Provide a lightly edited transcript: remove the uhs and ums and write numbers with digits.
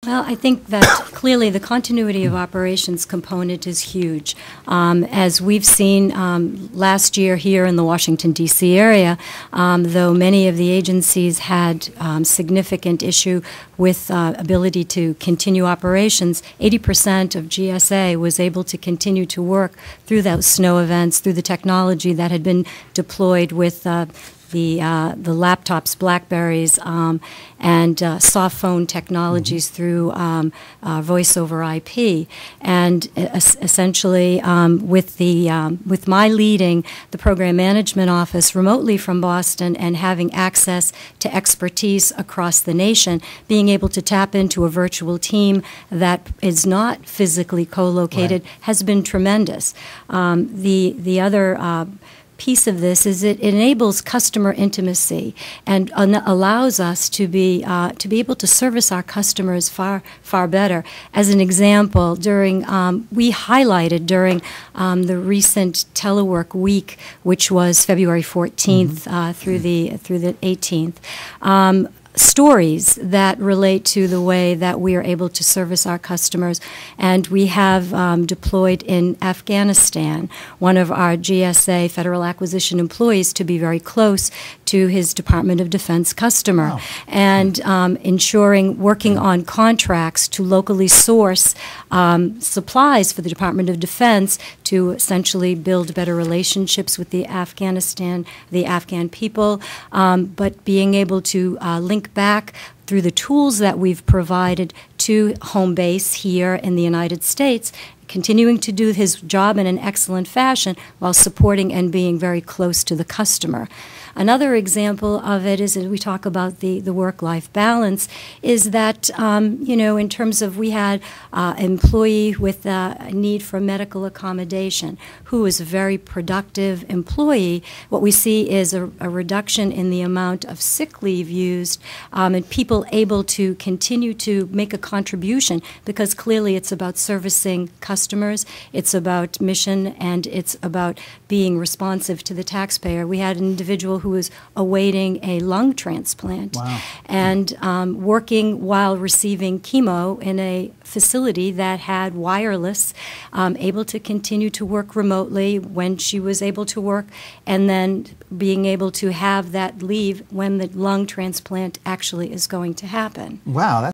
Well, I think that clearly the continuity of operations component is huge. As we've seen last year here in the Washington, D.C. area, though many of the agencies had significant issue with ability to continue operations, 80% of GSA was able to continue to work through those snow events, through the technology that had been deployed with the laptops, Blackberries, and soft phone technologies through voice over IP, and essentially with my leading the program management office remotely from Boston and having access to expertise across the nation, being able to tap into a virtual team that is not physically co-located has been tremendous. The other piece of this is it enables customer intimacy and allows us to be able to service our customers far better. As an example, we highlighted during the recent Telework Week, which was February 14th through the 18th. Stories that relate to the way that we are able to service our customers. And we have deployed in Afghanistan one of our GSA Federal Acquisition employees to be very close to his Department of Defense customer. Wow. And working on contracts to locally source supplies for the Department of Defense to essentially build better relationships with the Afghan people, but being able to link back through the tools that we've provided to home base here in the United States, continuing to do his job in an excellent fashion while supporting and being very close to the customer. Another example of it is, as we talk about the work-life balance, is that, in terms of we had an employee with a need for medical accommodation who was a very productive employee. What we see is a reduction in the amount of sick leave used and people able to continue to make a contribution, because clearly it's about servicing customers, it's about mission, and it's about being responsive to the taxpayer. We had an individual who was awaiting a lung transplant. Wow. And working while receiving chemo in a facility that had wireless, able to continue to work remotely when she was able to work, and then being able to have that leave when the lung transplant actually is going to happen. Wow.